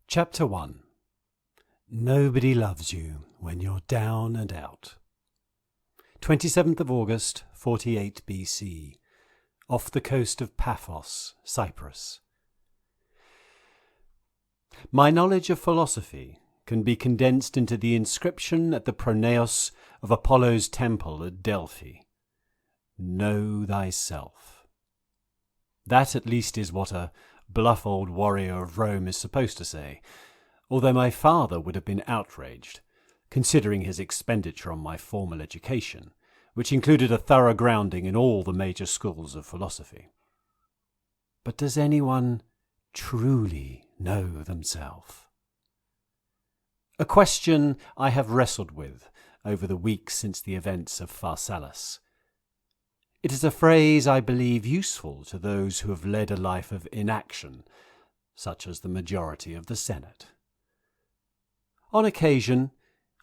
Chapter 1. Nobody loves you when you're down and out. 27th of August, 48 BC, off the coast of Paphos, Cyprus. My knowledge of philosophy can be condensed into the inscription at the pronaos of Apollo's temple at Delphi. Know thyself. That at least is what a bluff old warrior of Rome is supposed to say, although my father would have been outraged, considering his expenditure on my formal education, which included a thorough grounding in all the major schools of philosophy. But does anyone truly know themselves? A question I have wrestled with over the weeks since the events of Pharsalus. It is a phrase I believe useful to those who have led a life of inaction, such as the majority of the Senate. On occasion,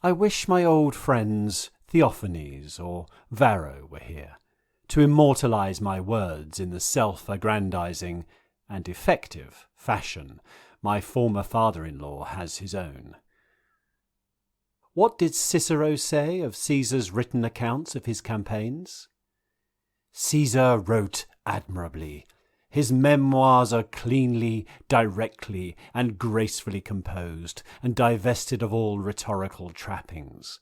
I wish my old friends Theophanes or Varro were here, to immortalize my words in the self-aggrandizing and effective fashion my former father-in-law has his own. What did Cicero say of Caesar's written accounts of his campaigns? Caesar wrote admirably. His memoirs are cleanly, directly, and gracefully composed, and divested of all rhetorical trappings.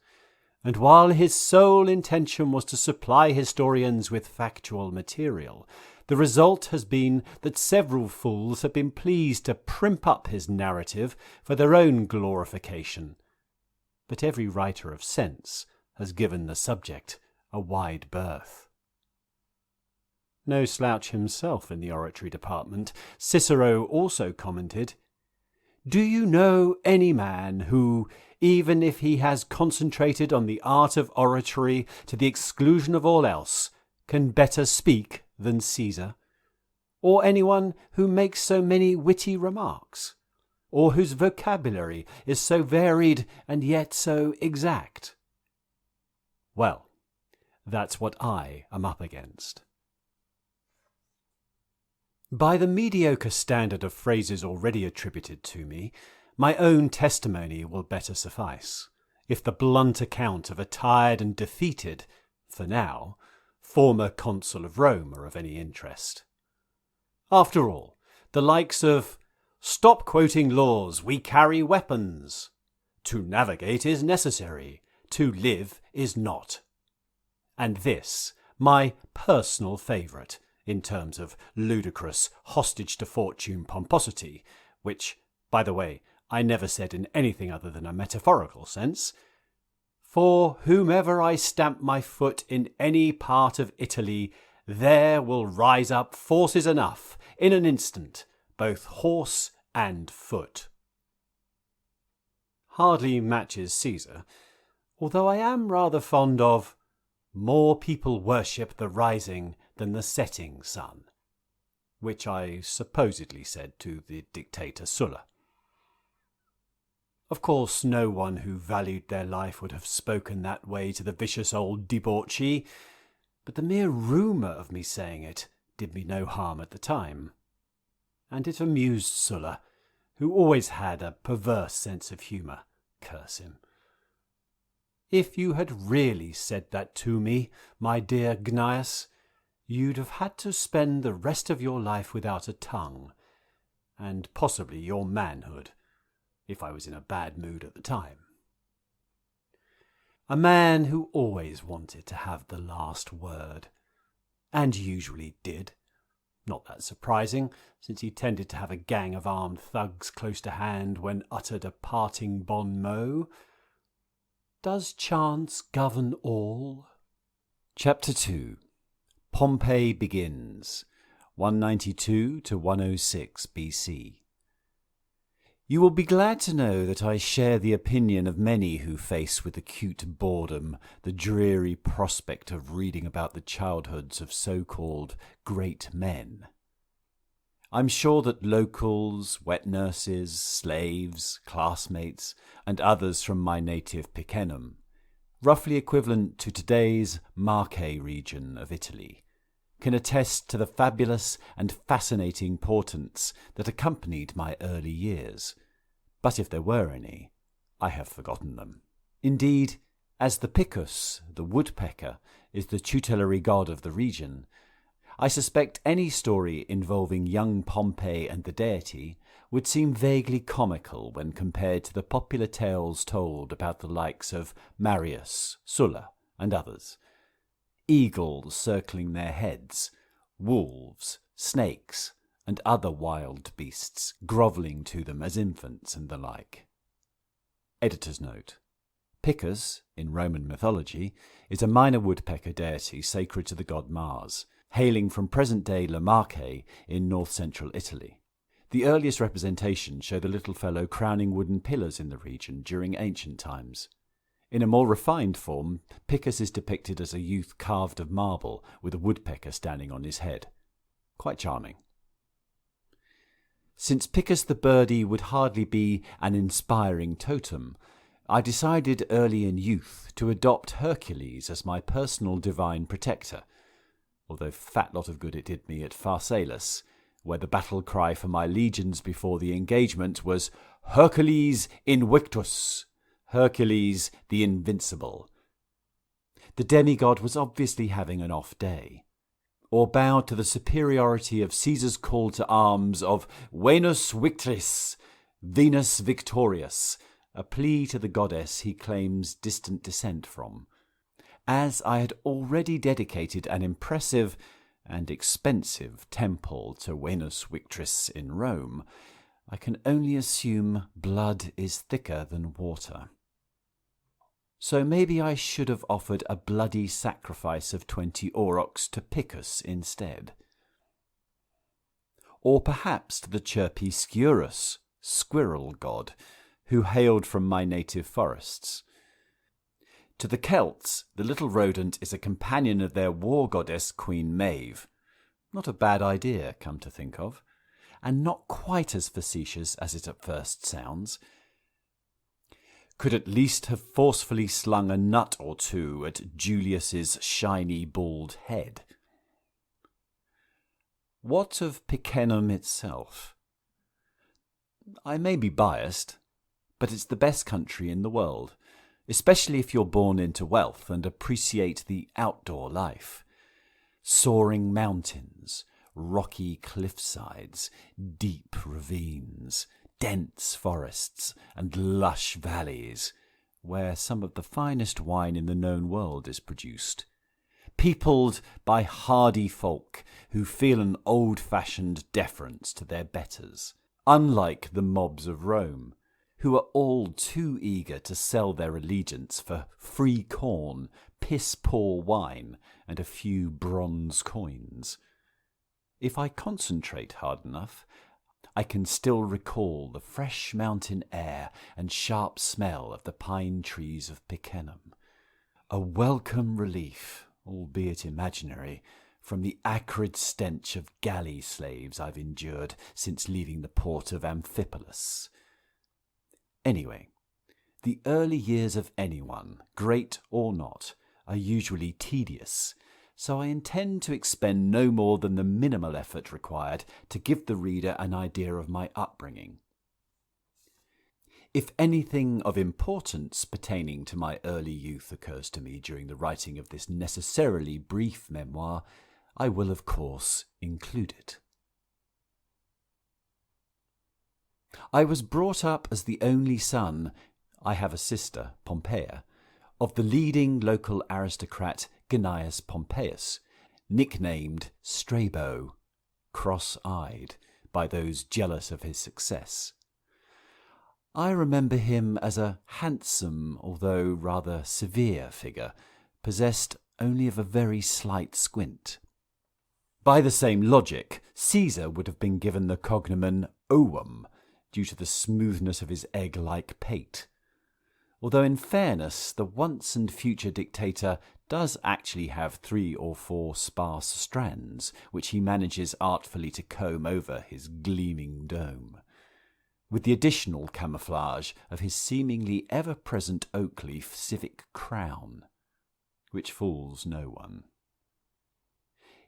And while his sole intention was to supply historians with factual material, the result has been that several fools have been pleased to primp up his narrative for their own glorification. But every writer of sense has given the subject a wide berth. No slouch himself in the oratory department, Cicero also commented, "Do you know any man who, even if he has concentrated on the art of oratory to the exclusion of all else, can better speak than Caesar? Or anyone who makes so many witty remarks? Or whose vocabulary is so varied and yet so exact?" Well, that's what I am up against. By the mediocre standard of phrases already attributed to me, my own testimony will better suffice, if the blunt account of a tired and defeated, for now, former consul of Rome are of any interest. After all, the likes of "Stop quoting laws, we carry weapons," "To navigate is necessary, to live is not," and this, my personal favourite, in terms of ludicrous hostage-to-fortune pomposity, which, by the way, I never said in anything other than a metaphorical sense. "For whomever I stamp my foot in any part of Italy, there will rise up forces enough, in an instant, both horse and foot." Hardly matches Caesar, although I am rather fond of "more people worship the rising than the setting sun," which I supposedly said to the dictator Sulla. Of course, no one who valued their life would have spoken that way to the vicious old debauchee, but the mere rumour of me saying it did me no harm at the time. And it amused Sulla, who always had a perverse sense of humour, curse him. If you had really said that to me, my dear Gnaeus, you'd have had to spend the rest of your life without a tongue, and possibly your manhood, if I was in a bad mood at the time. A man who always wanted to have the last word, and usually did. Not that surprising, since he tended to have a gang of armed thugs close to hand when uttered a parting bon mot. Does chance govern all? Chapter 2. Pompey begins, 192 to 106 BC. You will be glad to know that I share the opinion of many who face with acute boredom the dreary prospect of reading about the childhoods of so-called great men. I'm sure that locals, wet nurses, slaves, classmates, and others from my native Picenum, roughly equivalent to today's Marche region of Italy, can attest to the fabulous and fascinating portents that accompanied my early years, but if there were any, I have forgotten them. Indeed, as the picus, the woodpecker, is the tutelary god of the region, I suspect any story involving young Pompey and the deity would seem vaguely comical when compared to the popular tales told about the likes of Marius, Sulla, and others. Eagles circling their heads, wolves, snakes, and other wild beasts grovelling to them as infants and the like. Editor's note. Picus, in Roman mythology, is a minor woodpecker deity sacred to the god Mars, hailing from present-day Le Marche in north-central Italy. The earliest representations show the little fellow crowning wooden pillars in the region during ancient times. In a more refined form, Picus is depicted as a youth carved of marble with a woodpecker standing on his head. Quite charming. Since Picus the birdie would hardly be an inspiring totem, I decided early in youth to adopt Hercules as my personal divine protector, although fat lot of good it did me at Pharsalus, where the battle cry for my legions before the engagement was Hercules Invictus, Hercules the Invincible. The demigod was obviously having an off day, or bowed to the superiority of Caesar's call to arms of Venus Victris, Venus Victorious, a plea to the goddess he claims distant descent from. As I had already dedicated an impressive and expensive temple to Venus Victris in Rome, I can only assume blood is thicker than water. So maybe I should have offered a bloody sacrifice of 20 aurochs to Picus instead. Or perhaps to the chirpy Sciurus, squirrel god, who hailed from my native forests. To the Celts, the little rodent is a companion of their war goddess Queen Maeve. Not a bad idea, come to think of, and not quite as facetious as it at first sounds. Could at least have forcefully slung a nut or two at Julius's shiny bald head. What of Picenum itself? I may be biased, but it's the best country in the world, especially if you're born into wealth and appreciate the outdoor life. Soaring mountains, rocky cliffsides, deep ravines, dense forests and lush valleys, where some of the finest wine in the known world is produced. Peopled by hardy folk who feel an old-fashioned deference to their betters, unlike the mobs of Rome, who are all too eager to sell their allegiance for free corn, piss-poor wine, and a few bronze coins. If I concentrate hard enough, I can still recall the fresh mountain air and sharp smell of the pine trees of Picenum. A welcome relief, albeit imaginary, from the acrid stench of galley slaves I've endured since leaving the port of Amphipolis. Anyway, the early years of anyone, great or not, are usually tedious, so I intend to expend no more than the minimal effort required to give the reader an idea of my upbringing. If anything of importance pertaining to my early youth occurs to me during the writing of this necessarily brief memoir, I will of course include it. I was brought up as the only son, I have a sister, Pompeia, of the leading local aristocrat Gnaeus Pompeius, nicknamed Strabo, cross-eyed, by those jealous of his success. I remember him as a handsome, although rather severe figure, possessed only of a very slight squint. By the same logic, Caesar would have been given the cognomen Ovum, due to the smoothness of his egg-like pate. Although in fairness, the once and future dictator does actually have 3 or 4 sparse strands, which he manages artfully to comb over his gleaming dome, with the additional camouflage of his seemingly ever-present oak-leaf civic crown, which fools no one.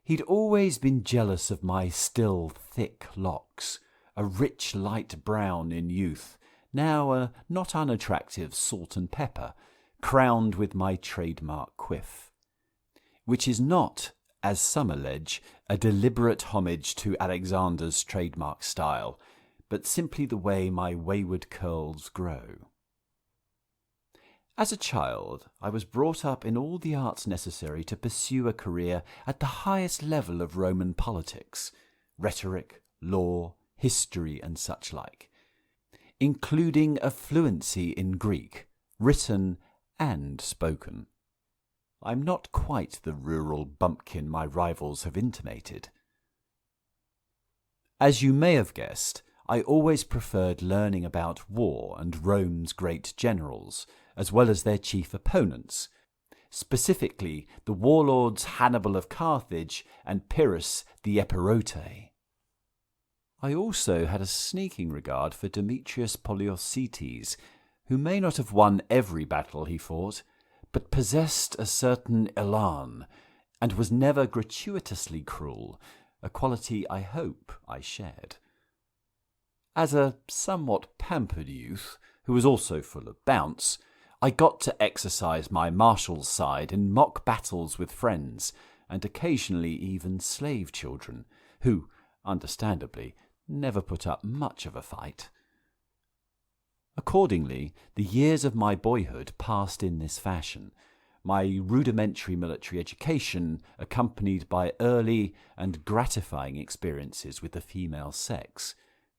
He'd always been jealous of my still thick locks, a rich light brown in youth, now a not unattractive salt and pepper, crowned with my trademark quiff, which is not, as some allege, a deliberate homage to Alexander's trademark style, but simply the way my wayward curls grow. As a child, I was brought up in all the arts necessary to pursue a career at the highest level of Roman politics, rhetoric, law, history, and such like, including a fluency in Greek, written and spoken. I'm not quite the rural bumpkin my rivals have intimated. As you may have guessed, I always preferred learning about war and Rome's great generals, as well as their chief opponents, specifically the warlords Hannibal of Carthage and Pyrrhus the Epirote. I also had a sneaking regard for Demetrius Poliorcetes, who may not have won every battle he fought, but possessed a certain elan, and was never gratuitously cruel, a quality I hope I shared. As a somewhat pampered youth, who was also full of bounce, I got to exercise my martial side in mock battles with friends, and occasionally even slave children, who, understandably, never put up much of a fight. Accordingly, the years of my boyhood passed in this fashion, my rudimentary military education accompanied by early and gratifying experiences with the female sex,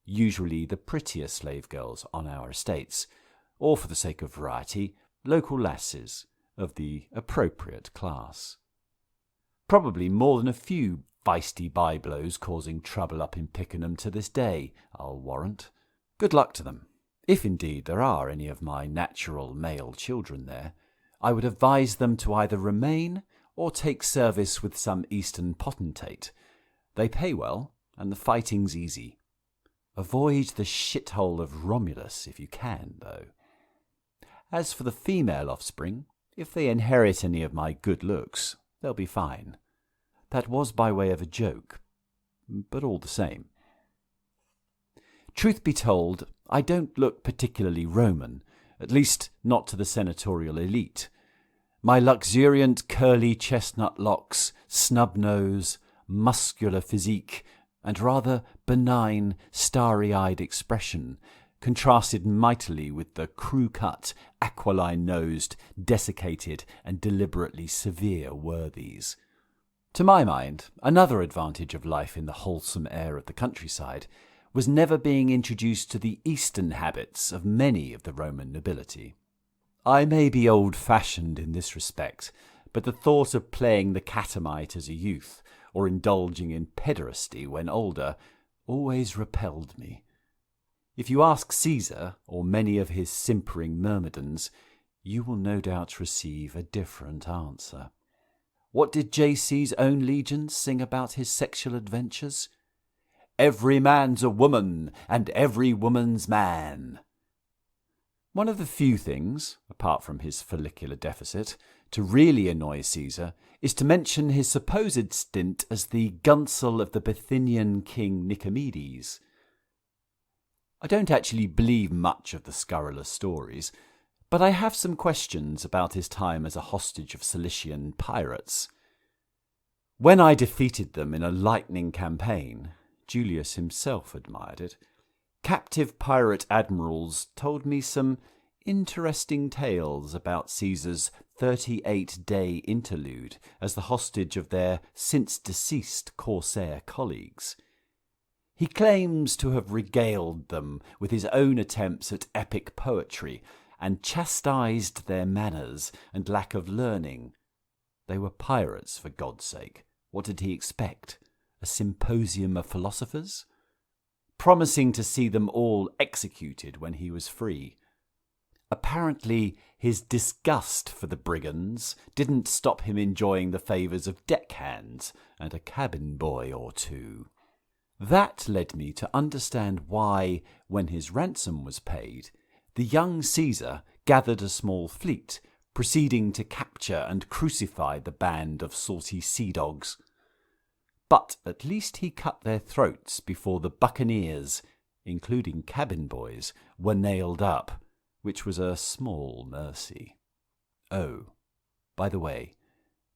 usually the prettier slave girls on our estates, or for the sake of variety, local lasses of the appropriate class. Probably more than a few feisty byblows causing trouble up in Pickenham to this day, I'll warrant. Good luck to them. If indeed there are any of my natural male children there, I would advise them to either remain or take service with some Eastern potentate. They pay well, and the fighting's easy. Avoid the shithole of Romulus if you can, though. As for the female offspring, if they inherit any of my good looks, they'll be fine. That was by way of a joke, but all the same. Truth be told, I don't look particularly Roman, at least not to the senatorial elite. My luxuriant curly chestnut locks, snub nose, muscular physique, and rather benign, starry-eyed expression contrasted mightily with the crew-cut, aquiline-nosed, desiccated, and deliberately severe worthies. To my mind, another advantage of life in the wholesome air of the countryside was never being introduced to the Eastern habits of many of the Roman nobility. I may be old-fashioned in this respect, but the thought of playing the catamite as a youth, or indulging in pederasty when older, always repelled me. If you ask Caesar, or many of his simpering myrmidons, you will no doubt receive a different answer. What did JC's own legions sing about his sexual adventures? Every man's a woman, and every woman's man. One of the few things, apart from his follicular deficit, to really annoy Caesar is to mention his supposed stint as the gunsel of the Bithynian king Nicomedes. I don't actually believe much of the scurrilous stories, but I have some questions about his time as a hostage of Cilician pirates. When I defeated them in a lightning campaign, Julius himself admired it, captive pirate admirals told me some interesting tales about Caesar's 38-day interlude as the hostage of their since-deceased corsair colleagues. He claims to have regaled them with his own attempts at epic poetry and chastised their manners and lack of learning. They were pirates, for God's sake. What did he expect? A symposium of philosophers? Promising to see them all executed when he was free. Apparently, his disgust for the brigands didn't stop him enjoying the favours of deckhands and a cabin boy or two. That led me to understand why, when his ransom was paid, the young Caesar gathered a small fleet, proceeding to capture and crucify the band of salty sea dogs. But at least he cut their throats before the buccaneers, including cabin boys, were nailed up, which was a small mercy. Oh, by the way,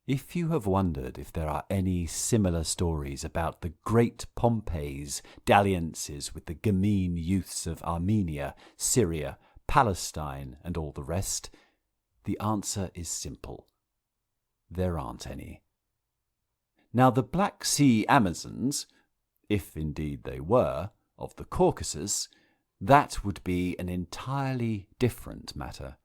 if you have wondered if there are any similar stories about the great Pompey's dalliances with the gamine youths of Armenia, Syria, Palestine, and all the rest, the answer is simple. There aren't any. Now the Black Sea Amazons, if indeed they were, of the Caucasus, that would be an entirely different matter.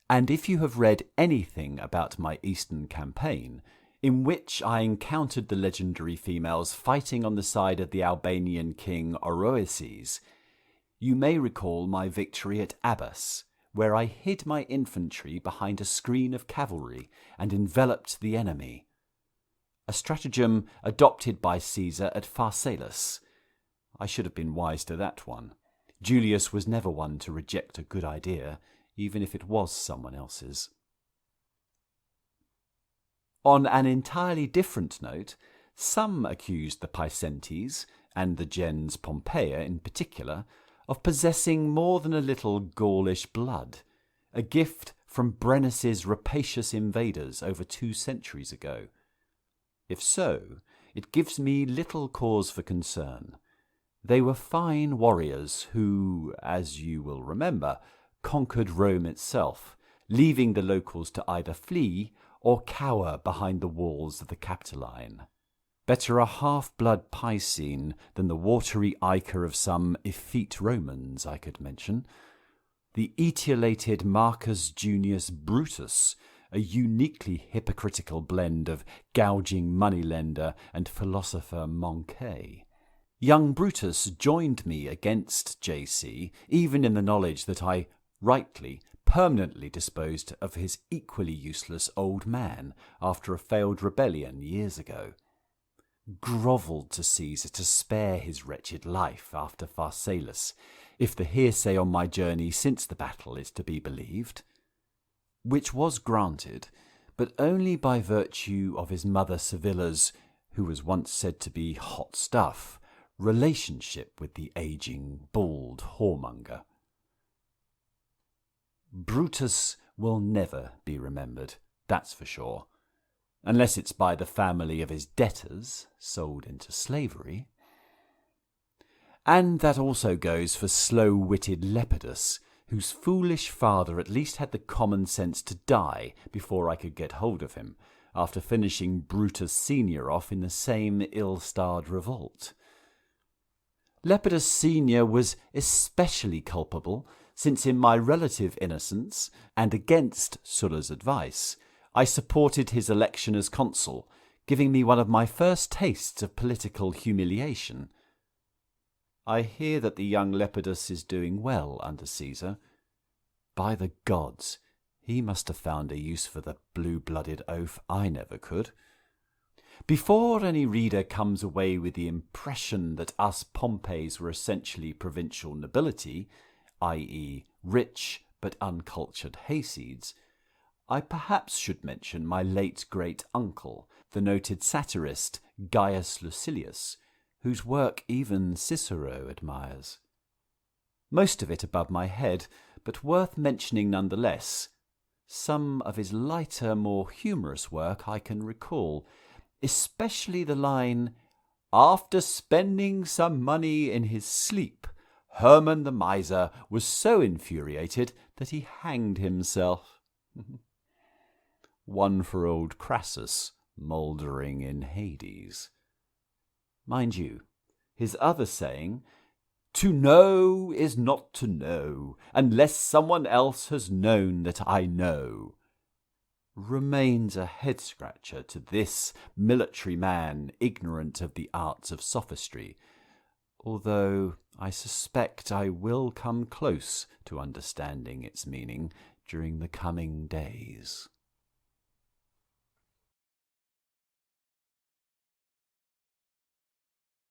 And if you have read anything about my Eastern campaign, in which I encountered the legendary females fighting on the side of the Albanian king Oroeses, you may recall my victory at Abbas, where I hid my infantry behind a screen of cavalry and enveloped the enemy. A stratagem adopted by Caesar at Pharsalus. I should have been wise to that one. Julius was never one to reject a good idea, even if it was someone else's. On an entirely different note, some accused the Picentes, and the gens Pompeia in particular, of possessing more than a little Gaulish blood, a gift from Brennus's rapacious invaders over 2 centuries ago. If so, it gives me little cause for concern. They were fine warriors who, as you will remember, conquered Rome itself, leaving the locals to either flee or cower behind the walls of the Capitoline. Better a half-blood Piscine than the watery ichor of some effete Romans I could mention. The etiolated Marcus Junius Brutus, a uniquely hypocritical blend of gouging moneylender and philosopher Moncay. Young Brutus joined me against JC, even in the knowledge that I rightly, permanently disposed of his equally useless old man after a failed rebellion years ago. Grovelled to Caesar to spare his wretched life after Pharsalus, if the hearsay on my journey since the battle is to be believed, which was granted, but only by virtue of his mother Civilla's, who was once said to be hot stuff, relationship with the ageing, bald whoremonger. Brutus will never be remembered, that's for sure, unless it's by the family of his debtors sold into slavery. And that also goes for slow-witted Lepidus, whose foolish father at least had the common sense to die before I could get hold of him, after finishing Brutus Senior off in the same ill-starred revolt. Lepidus Senior was especially culpable, since in my relative innocence, and against Sulla's advice, I supported his election as consul, giving me one of my first tastes of political humiliation. I hear that the young Lepidus is doing well under Caesar. By the gods, he must have found a use for the blue-blooded oaf I never could. Before any reader comes away with the impression that us Pompeys were essentially provincial nobility, i.e. rich but uncultured hayseeds, I perhaps should mention my late great-uncle, the noted satirist Gaius Lucilius, whose work even Cicero admires. Most of it above my head, but worth mentioning nonetheless. Some of his lighter, more humorous work I can recall, especially the line, "After spending some money in his sleep, Herman the miser was so infuriated that he hanged himself." One for old Crassus, mouldering in Hades. Mind you, his other saying, "To know is not to know, unless someone else has known that I know," remains a head-scratcher to this military man ignorant of the arts of sophistry, although I suspect I will come close to understanding its meaning during the coming days.